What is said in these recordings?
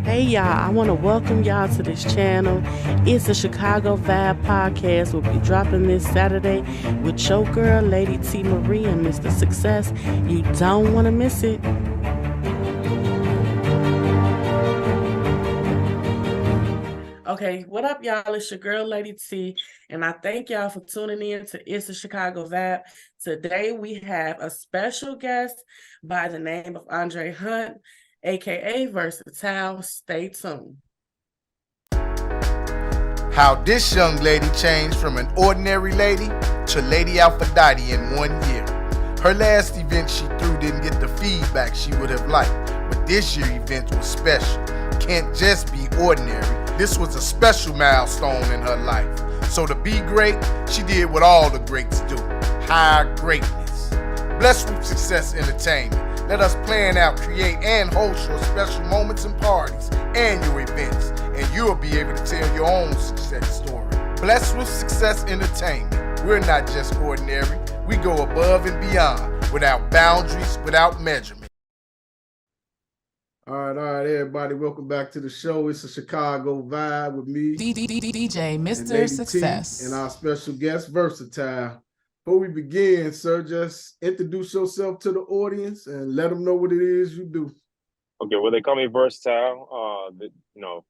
Hey y'all, I want to welcome y'all to this channel. It's the Chicago Vibe Podcast. We'll be dropping this Saturday with your girl, Lady T Marie and Mr. Success. You don't want to miss it. Okay, what up, y'all? It's your girl, Lady T, and I thank y'all for tuning in to It's the Chicago Vibe. Today, we have a special guest by the name of Andre Hunt, aka Versatile. Stay tuned. How this young lady changed from an ordinary lady to Lady Aphrodite in 1 year. Her last event she threw didn't get the feedback she would have liked, but this year's event was special. Can't just be ordinary. This was a special milestone in her life. So to be great, she did what all the greats do. Higher greatness. Blessed with Success Entertainment. Let us plan out, create, and host your special moments and parties and your events, and you'll be able to tell your own success story. Blessed with Success Entertainment. We're not just ordinary. We go above and beyond, without boundaries, without measurement. All right, everybody. Welcome back to the show. It's a Chicago Vibe with me, DJ and Mr. Lady Success, T, and our special guest, Versatile. Before we begin, sir, just introduce yourself to the audience and let them know what it is you do. Okay, well, they call me Versatile.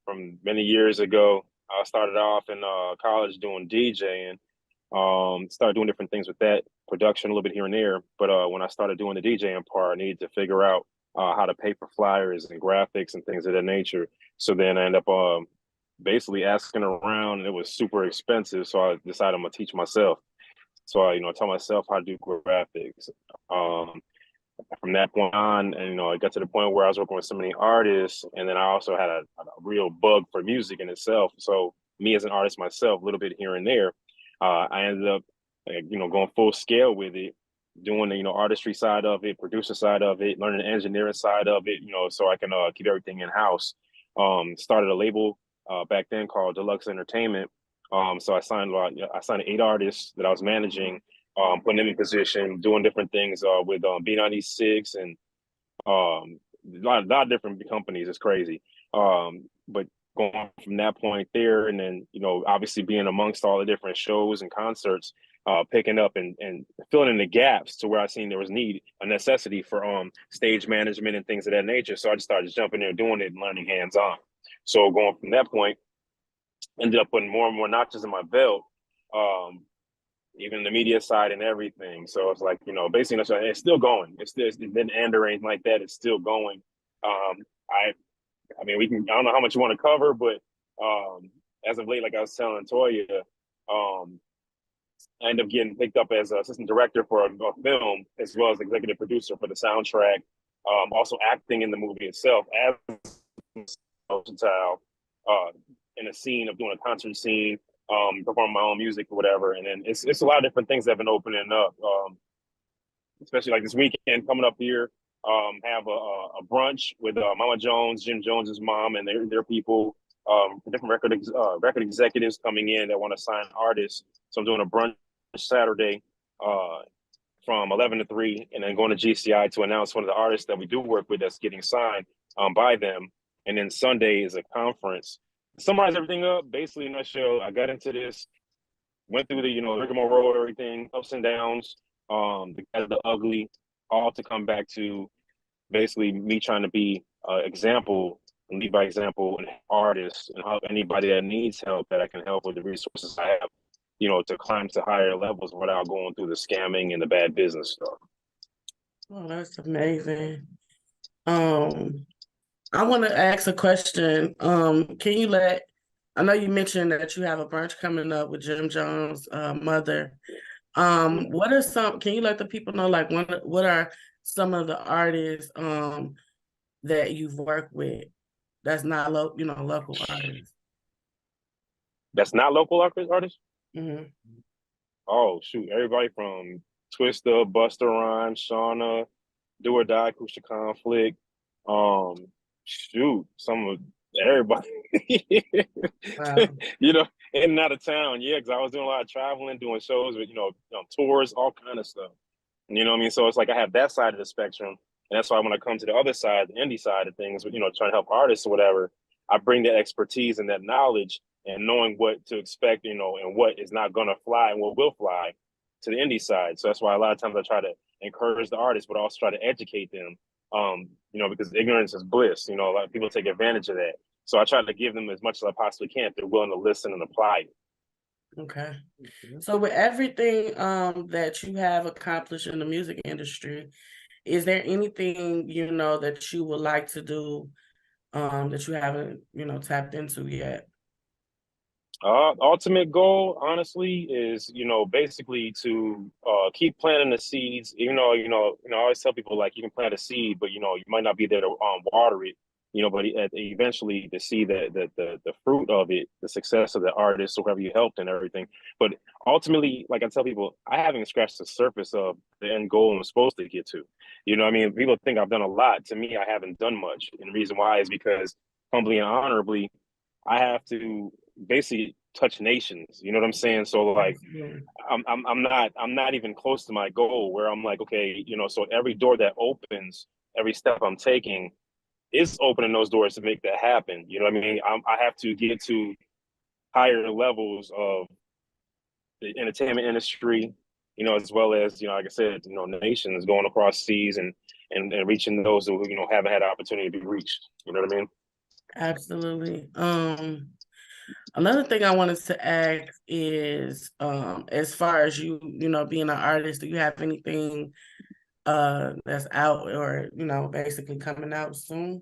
From many years ago, I started off in college doing DJing. Started doing different things with that, production a little bit here and there. But when I started doing the DJing part, I needed to figure out how to pay for flyers and graphics and things of that nature. So then I ended up basically asking around, and it was super expensive. So I decided I'm gonna teach myself. So I, taught myself how to do graphics. From that point on, and it got to the point where I was working with so many artists, and then I also had a real bug for music in itself. So me as an artist myself, a little bit here and there, I ended up, going full scale with it, doing the artistry side of it, producer side of it, learning the engineering side of it, so I can keep everything in house. Started a label back then called Deluxe Entertainment. So I signed 8 artists that I was managing, putting them in position, doing different things with B96 and a lot of different companies. It's crazy. But going from that point there, and then obviously being amongst all the different shows and concerts, picking up and filling in the gaps to where I seen there was a necessity for stage management and things of that nature. So I just started jumping in, doing it, and learning hands on. So going from that point, ended up putting more and more notches in my belt. Even the media side and everything. So it's like, basically it's still going. It didn't end or anything like that. It's still going. I mean, I don't know how much you want to cover, but as of late, like I was telling Toya, I ended up getting picked up as assistant director for a film, as well as executive producer for the soundtrack. Also acting in the movie itself as versatile, in a scene of doing a concert scene, perform my own music or whatever. And then it's a lot of different things that have been opening up, especially like this weekend coming up here. Have a brunch with Mama Jones, Jim Jones's mom, and their people, different record executives coming in that want to sign artists. So I'm doing a brunch Saturday from 11 to 3, and then going to GCI to announce one of the artists that we do work with that's getting signed by them. And then Sunday is a conference. Summarize everything up, basically in a nutshell, I got into this, went through the, rigmarole, everything, ups and downs, the good, the ugly, all to come back to basically me trying to be example, and lead by example, an artist, and help anybody that needs help that I can help with the resources I have, to climb to higher levels without going through the scamming and the bad business stuff. Oh, that's amazing. I want to ask a question. Can you I know you mentioned that you have a brunch coming up with Jim Jones' mother. Can you let the people know, like, what are some of the artists that you've worked with that's not local artists? That's not local artists? Mm-hmm. Oh, shoot. Everybody from Twista, Busta Rhymes, Shauna, Do or Die, Kusha Conflict. Some of everybody, Wow. in and out of town. Yeah, because I was doing a lot of traveling, doing shows with, tours, all kind of stuff. You know what I mean? So it's like I have that side of the spectrum. And that's why when I come to the other side, the indie side of things, trying to help artists or whatever, I bring that expertise and that knowledge and knowing what to expect, and what is not going to fly and what will fly to the indie side. So that's why a lot of times I try to encourage the artists, but also try to educate them. Because ignorance is bliss. A lot of people take advantage of that. So I try to give them as much as I possibly can if they're willing to listen and apply it. Okay. So with everything that you have accomplished in the music industry, is there anything that you would like to do that you haven't tapped into yet? Ultimate goal, honestly, is basically to keep planting the seeds. Even though I always tell people, like, you can plant a seed, but you might not be there to water it. But eventually to see the fruit of it, the success of the artist or whoever you helped and everything. But ultimately, like I tell people, I haven't scratched the surface of the end goal I'm supposed to get to. What I mean? People think I've done a lot. To me, I haven't done much, and the reason why is because humbly and honorably, I have to basically touch nations. You know what I'm saying? So like, I'm not even close to my goal where I'm like, okay, so every door that opens, every step I'm taking is opening those doors to make that happen. You know what I mean? I have to get to higher levels of the entertainment industry, as well as, like I said, nations, going across seas and reaching those who, haven't had the opportunity to be reached. You know what I mean? Absolutely. Another thing I wanted to ask is, as far as you being an artist, do you have anything that's out or basically coming out soon?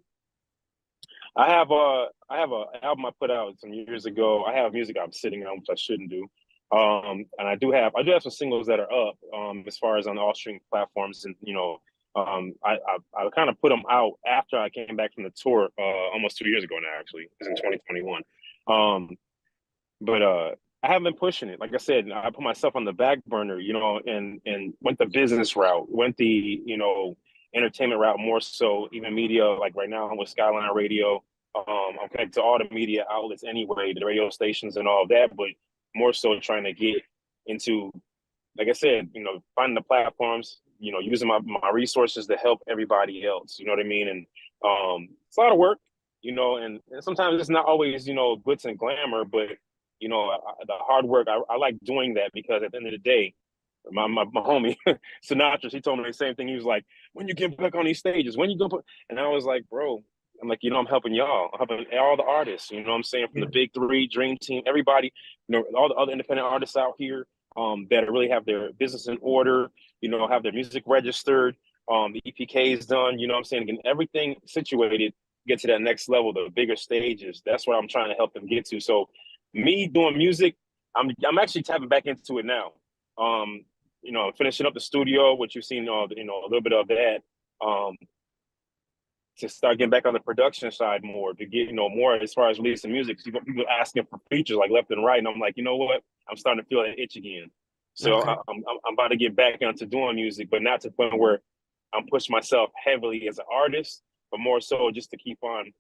I have a album I put out some years ago. I have music I'm sitting on, which I shouldn't do. And I do have some singles that are up, as far as on all streaming platforms, and I kind of put them out after I came back from the tour, almost 2 years ago now. Actually, it was in 2021. Um, but I haven't been pushing it. Like I said, I put myself on the back burner, and went the business route, went the entertainment route more so, even media. Like right now, I'm with Skyline Radio. I'm connected to all the media outlets anyway, the radio stations and all of that, but more so trying to get into, like I said, finding the platforms, using my resources to help everybody else. You know what I mean? And it's a lot of work, and sometimes it's not always, glitz and glamour, but the hard work. I like doing that because at the end of the day, my homie Sinatra, he told me the same thing. He was like, "When you get back on these stages, when you go put," and I was like, "Bro, I'm like, I'm helping y'all. I'm helping all the artists. You know what I'm saying? From the big three, Dream Team, everybody, all the other independent artists out here, that really have their business in order, have their music registered, the EPKs done, you know what I'm saying? Getting everything situated, get to that next level, the bigger stages. That's what I'm trying to help them get to. So me doing music, I'm actually tapping back into it now. Finishing up the studio, which you've seen, a little bit of that. To start getting back on the production side more, to get, more as far as releasing music. People asking for features like left and right. And I'm like, you know what? I'm starting to feel that itch again. So Okay. I'm about to get back into doing music, but not to the point where I'm pushing myself heavily as an artist, but more so just to keep on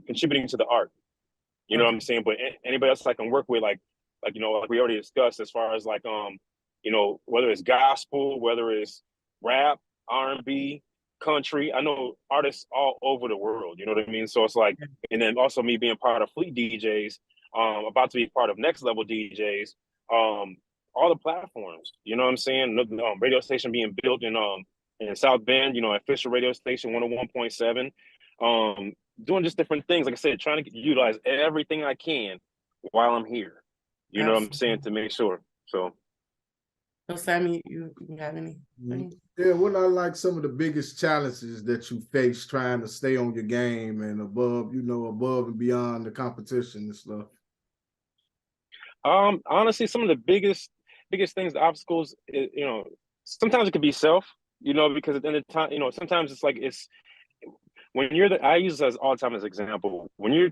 contributing to the art. You know what I'm saying? But anybody else I can work with, like like we already discussed, as far as like whether it's gospel, whether it's rap, R&B, country. I know artists all over the world. You know what I mean? So it's like, and then also me being part of Fleet DJs, about to be part of Next Level DJs, all the platforms. You know what I'm saying? The radio station being built in South Bend. Official radio station 101.7. Doing just different things. Like I said, trying to utilize everything I can while I'm here. You know what I'm saying? To make sure. So. So Sammy, you have any? Yeah, what are like some of the biggest challenges that you face trying to stay on your game and above and beyond the competition and stuff? Honestly, some of the biggest things, the obstacles, sometimes it could be self, because at the end of the time, sometimes it's like when you're I use this all the time as an example. When you're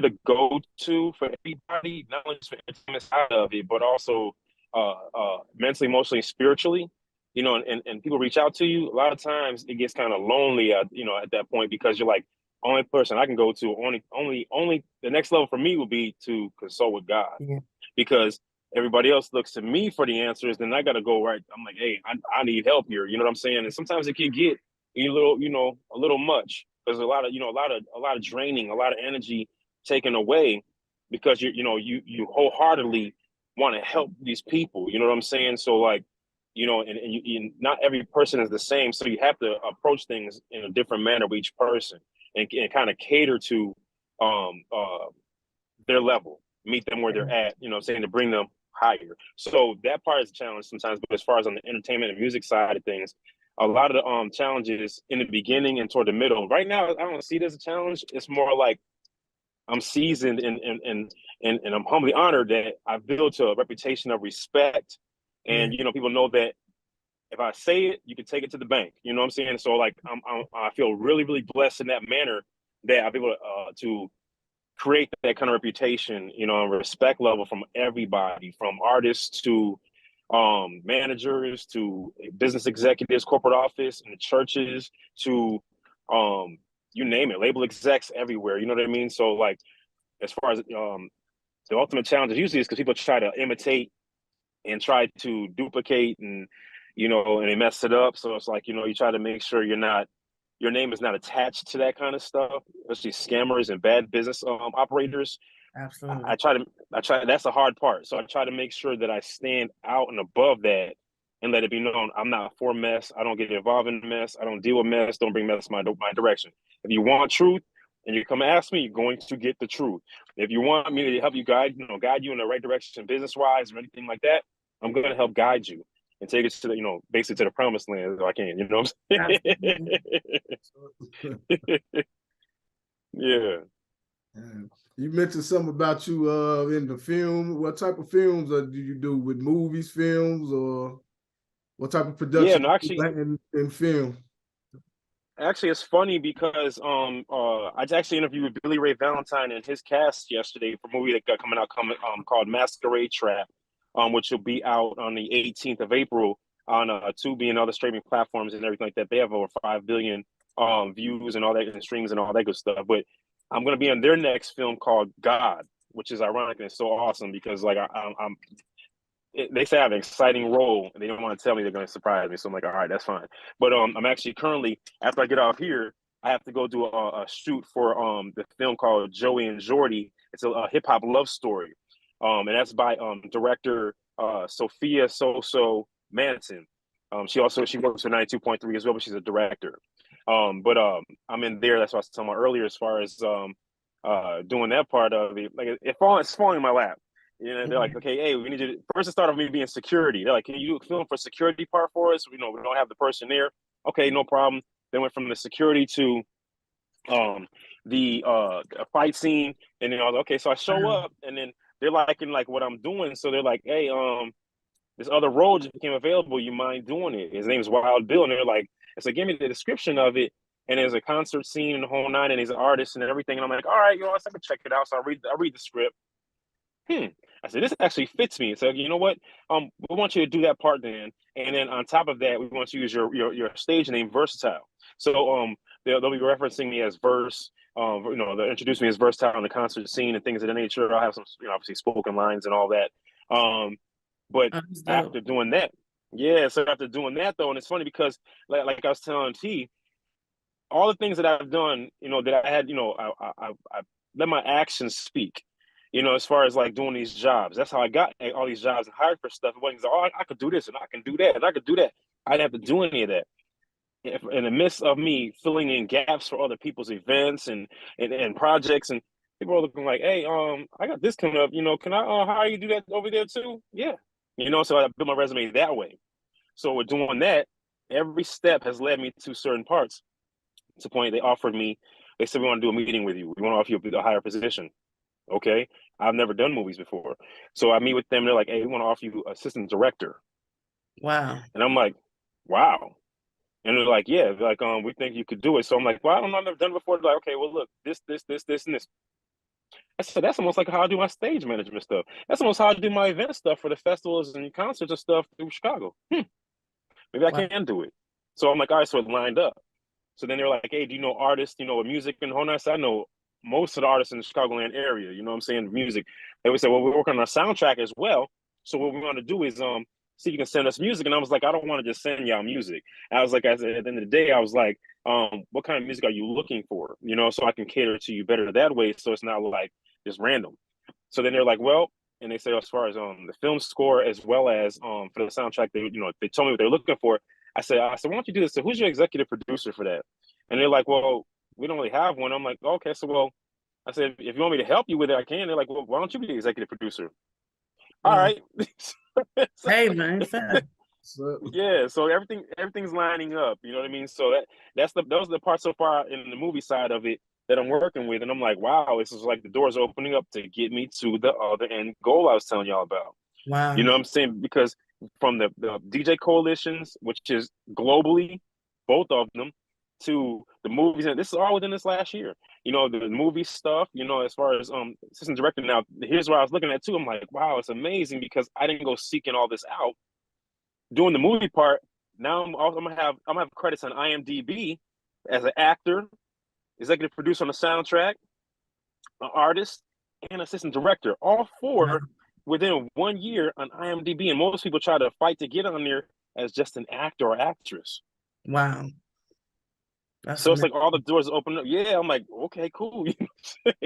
the go-to for everybody, not only just for entertainment side of it, but also mentally, emotionally, spiritually, and people reach out to you. A lot of times it gets kind of lonely, at that point, because you're like, only person I can go to, only the next level for me would be to consult with God, because everybody else looks to me for the answers. Then I got to go right. I'm like, hey, I need help here. You know what I'm saying? And sometimes it can get a little much, because a lot of draining, a lot of energy taken away because you wholeheartedly want to help these people. You know what I'm saying? So like, not every person is the same. So you have to approach things in a different manner with each person and kind of cater to their level, meet them where they're at, you know what I'm saying, to bring them higher. So that part is a challenge sometimes. But as far as on the entertainment and music side of things, a lot of the challenges in the beginning and toward the middle. Right now, I don't see it as a challenge. It's more like I'm seasoned and I'm humbly honored that I've built a reputation of respect. And people know that if I say it, you can take it to the bank. You know what I'm saying? So like I feel really, really blessed in that manner that I'm able to create that kind of reputation, and respect level from everybody, from artists to managers to business executives, corporate office, and the churches to you name it, label execs everywhere. You know what I mean? So like, as far as the ultimate challenge usually is because people try to imitate and try to duplicate and they mess it up. So it's like, you try to make sure your name is not attached to that kind of stuff, especially scammers and bad business operators. Absolutely. I try, that's the hard part. So I try to make sure that I stand out and above that and let it be known I'm not for mess. I don't get involved in mess. I don't deal with mess. Don't bring mess my direction. If you want truth and you come ask me, you're going to get the truth. If you want me to help you guide you in the right direction business wise or anything like that, I'm going to help guide you and take it to the, basically to the promised land if I can, you know what I'm saying? Yeah. You mentioned something about you in the film. What type of films do you do with movies, films, or what type of production in film? Actually, it's funny because I actually interviewed with Billy Ray Valentine and his cast yesterday for a movie that got coming out called Masquerade Trap, which will be out on the 18th of April on Tubi and other streaming platforms and everything like that. They have over 5 billion views and all that and streams and all that good stuff. But I'm going to be in their next film called God, which is ironic and it's so awesome because like they say I have an exciting role and they don't want to tell me they're going to surprise me. So I'm like, all right, that's fine. But I'm actually currently, after I get off here, I have to go do a shoot for the film called Joey and Jordy. It's a hip hop love story. And that's by director Sophia Soso Manson. She works for 92.3 as well, but she's a director. But I'm in there. That's what I was talking about earlier as far as doing that part of it. Like it's falling in my lap. They're like, okay, hey, we need you to first. It started with me being security. They're like, can you do a film for security part for us? We don't have the person there. Okay, no problem. Then went from the security to the fight scene, and then I was like, okay, so I show up, and then they're liking like what I'm doing. So they're like, hey, this other role just became available. You mind doing it? His name is Wild Bill, and they're like, so give me the description of it. And there's a concert scene in the whole nine, and he's an artist and everything. And I'm like, all right, I can check it out. So I read the script. I said, this actually fits me. So you know what? We want you to do that part then. And then on top of that, we want you to use your stage name Versatile. So they'll be referencing me as Verse. They'll introduce me as Versatile in the concert scene and things of that nature. I'll have some, obviously spoken lines and all that. But after doing that, so after doing that though, and it's funny because like I was telling T, all the things that I've done, that I had, I let my actions speak. As far as like doing these jobs, that's how I got all these jobs and hired for stuff. It wasn't like, I could do this and I can do that and I could do that. I didn't have to do any of that. In the midst of me filling in gaps for other people's events and projects, and people are looking like, hey, I got this coming up. Can I hire you to do that over there too? Yeah. So I built my resume that way. So with doing that, every step has led me to certain parts. To the point they said, we want to do a meeting with you. We want to offer you a higher position. Okay, I've never done movies before. So I meet with them. They're like, hey, we want to offer you assistant director. Wow. And I'm like, wow. And they're like, yeah, like, we think you could do it. So I'm like, well, I don't know, I've never done it before. They're like, okay, well, look, this, and this. I said, that's almost like how I do my stage management stuff. That's almost how I do my event stuff for the festivals and concerts and stuff through Chicago. Maybe I can do it. So I'm like, all right, so it lined up. So then they're like, hey, do you know artists, with music and whole night? I know most of the artists in the Chicagoland area, you know what I'm saying, music. They would say, well, we're working on a soundtrack as well. So what we want to do is see if you can send us music. And I was like, I don't want to just send y'all music. I was like, at the end of the day, I was like, what kind of music are you looking for? You know, so I can cater to you better that way. So it's not like just random. So then they're like, well, and they say as far as the film score as well as for the soundtrack, they told me what they're looking for. I said, why don't you do this? So who's your executive producer for that? And they're like, well, we don't really have one. I'm like, okay, so well, I said, if you want me to help you with it, I can. They're like, well, why don't you be the executive producer? All Wow. right. Hey man, fair. Yeah, so everything's lining up. You know what I mean? So those are the parts so far in the movie side of it that I'm working with, and I'm like, wow, this is like the doors opening up to get me to the other end goal I was telling y'all about. You Wow. know what I'm saying? Because from the DJ coalitions, which is globally, both of them, to the movies, and this is all within this last year. You know, the movie stuff, you know, as far as assistant director. Now, here's what I was looking at too. I'm like, wow, it's amazing because I didn't go seeking all this out. Doing the movie part, now I'm gonna have credits on IMDb as an actor, executive producer on the soundtrack, an artist, and assistant director. All Wow. four within 1 year on IMDb, and most people try to fight to get on there as just an actor or actress. Wow. That's So it's amazing. like all the doors open up. Yeah, I'm like, okay, cool. But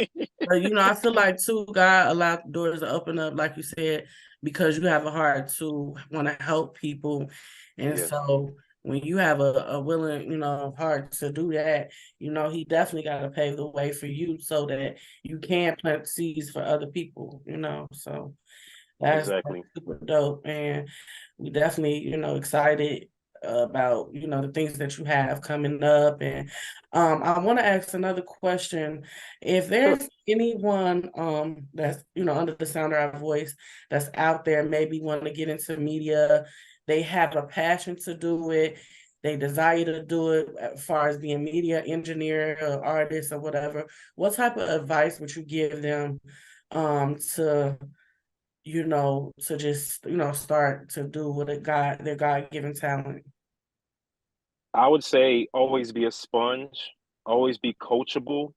I feel like too, God allowed the doors to open up, like you said, because you have a heart to want to help people. And Yes, so when you have a willing, heart to do that, he definitely got to pave the way for you so that you can plant seeds for other people. So that's exactly. super dope. And we definitely, excited about, the things that you have coming up. And I want to ask another question. If Sure. there's anyone that's, under the sound of our voice that's out there, maybe want to get into media, they have a passion to do it, they desire to do it as far as being media engineer or artist or whatever, what type of advice would you give them to to just, start to do what their God-given talent? I would say always be a sponge, always be coachable.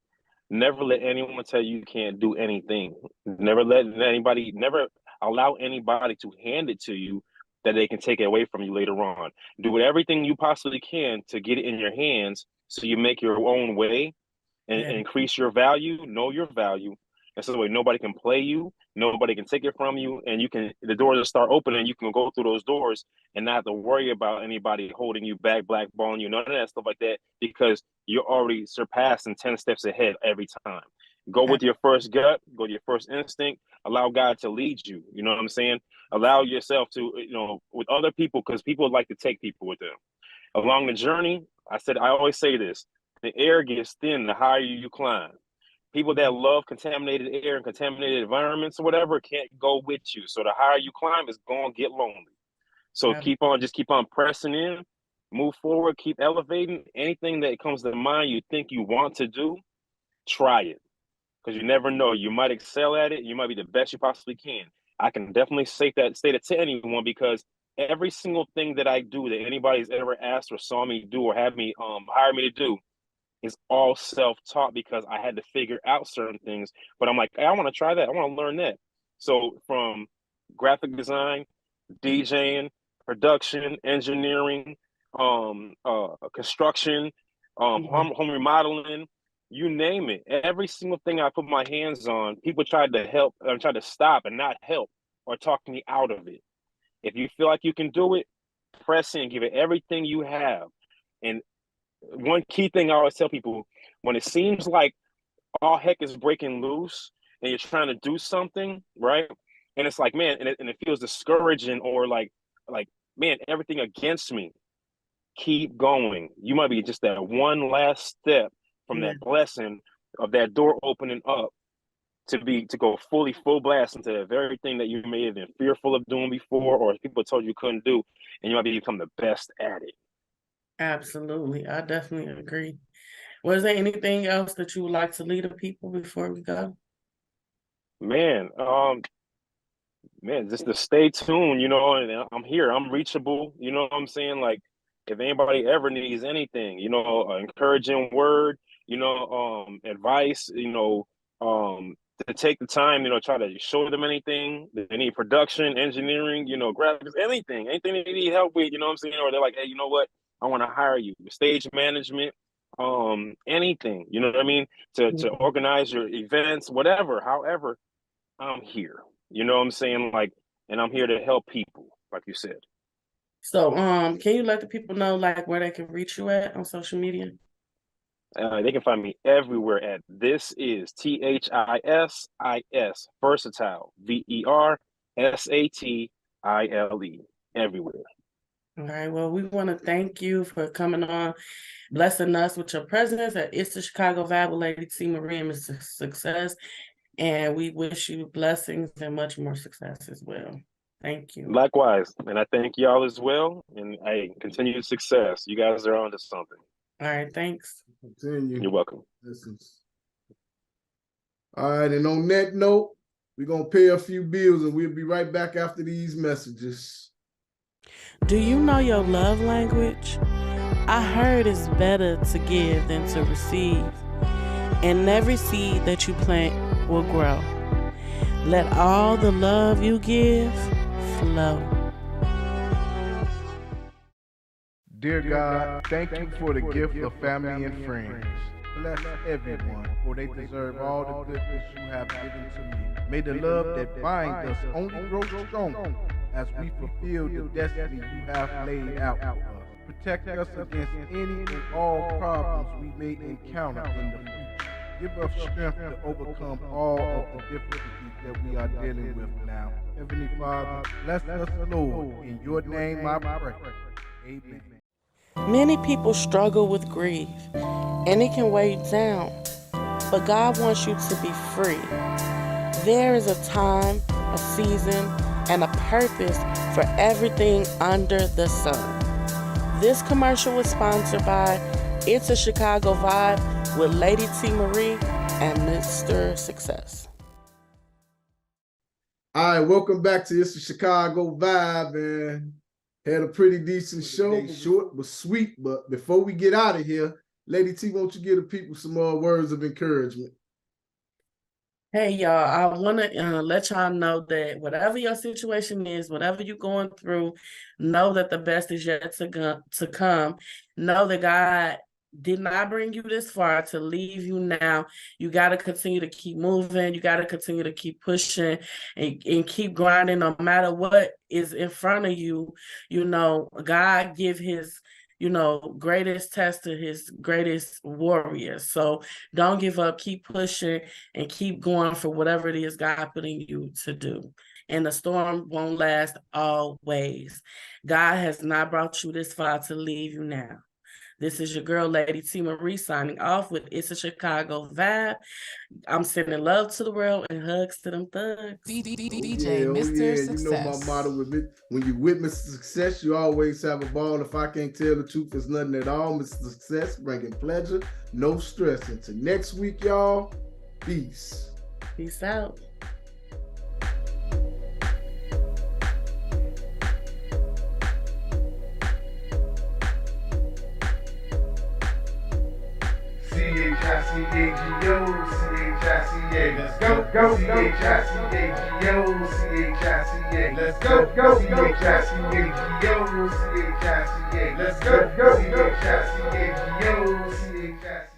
Never let anyone tell you can't do anything. Never allow anybody to hand it to you that they can take it away from you later on. Do everything you possibly can to get it in your hands so you make your own way and Yeah, increase your value, know your value. And so that way nobody can play you, nobody can take it from you, and the doors will start opening, you can go through those doors and not have to worry about anybody holding you back, blackballing you, none of that stuff like that, because you're already surpassing 10 steps ahead every time. Go with your first gut, go to your first instinct, allow God to lead you. You know what I'm saying? Allow yourself to, with other people, because people like to take people with them. Along the journey, I always say this, the air gets thin the higher you climb. People that love contaminated air and contaminated environments or whatever can't go with you. So the higher you climb, it's going to get lonely. So yeah, just keep on pressing in, move forward, keep elevating. Anything that comes to mind you think you want to do, try it. Because you never know. You might excel at it. You might be the best you possibly can. I can definitely say that to anyone because every single thing that I do that anybody's ever asked or saw me do or had me hire me to do is all self-taught because I had to figure out certain things. But I'm like, hey, I want to try that. I want to learn that. So from graphic design, DJing, production, engineering, construction, yeah, home remodeling, you name it. Every single thing I put my hands on, people tried to help, tried to stop and not help or talk me out of it. If you feel like you can do it, press in, give it everything you have. And one key thing I always tell people, when it seems like all heck is breaking loose and you're trying to do something, right? And it's like, man, and it feels discouraging or like, man, everything against me. Keep going. You might be just that one last step from yeah. that blessing of that door opening up to go full blast into the very thing that you may have been fearful of doing before or people told you couldn't do, and you might become the best at it. Absolutely. I definitely agree. Was there anything else that you would like to lead the people before we go? Man, just to stay tuned, and I'm here, I'm reachable, you know what I'm saying? Like, if anybody ever needs anything, encouraging word, advice, to take the time, try to show them anything, any production, engineering, graphics, anything they need help with, you know what I'm saying? Or they're like, hey, you know what? I want to hire you. Stage management, anything, you know what I mean? To organize your events, whatever, however, I'm here. You know what I'm saying? Like, and I'm here to help people, like you said. So, can you let the people know like where they can reach you at on social media? They can find me everywhere at This Is THISIS Versatile VERSATILE everywhere. All right. Well, we want to thank you for coming on, blessing us with your presence at It's the Chicago Vibe with Lady T. Marie and Mr. Success. And we wish you blessings and much more success as well. Thank you. Likewise. And I thank y'all as well. And hey, continued success. You guys are on to something. All right. Thanks. Continue. You're welcome. All right. And on that note, we're going to pay a few bills and we'll be right back after these messages. Do you know your love language? I heard it's better to give than to receive. And every seed that you plant will grow. Let all the love you give flow. Dear God, thank you for the gift of family and friends. Bless everyone, for they deserve all the goodness you have given to me. May the love that binds us only grow stronger as we fulfill the destiny you have laid out for us. Protect us against any and all problems we may encounter in the future. Give us strength to overcome all of the difficulties that we are dealing with now. Heavenly Father, bless us, Lord. In your name I pray. Amen. Many people struggle with grief, and it can weigh you down. But God wants you to be free. There is a time, a season, and a purpose for everything under the sun. This commercial was sponsored by It's a Chicago Vibe with Lady T. Marie and Mr. Success. All right, welcome back to It's a Chicago Vibe, and had a pretty decent show, short but sweet. But before we get out of here, Lady T, won't you give the people some words of encouragement? Hey, y'all, I want to let y'all know that whatever your situation is, whatever you're going through, know that the best is yet to come. Know that God did not bring you this far to leave you now. You got to continue to keep moving. You got to continue to keep pushing and keep grinding no matter what is in front of you. God give his greatest test to his greatest warriors. So don't give up, keep pushing and keep going for whatever it is God putting you to do. And the storm won't last always. God has not brought you this far to leave you now. This is your girl, Lady T. Marie, signing off with It's a Chicago Vibe. I'm sending love to the world and hugs to them thugs. DJ Mr. Success. You know my motto with it. When you witness success, you always have a ball. If I can't tell the truth, it's nothing at all. Mr. Success, bringing pleasure, no stress. Until next week, y'all, peace. Peace out. C-H-I-C-A-G-O, C-H-I-C-A, let's go, C-H-I-C-A-G-O, C-H-I-C-A, let's go, C-H-I-C-A-G-O, C-H-I-C-A, let's go, C-H-I-C-A-G-O, C-H-I-C-A.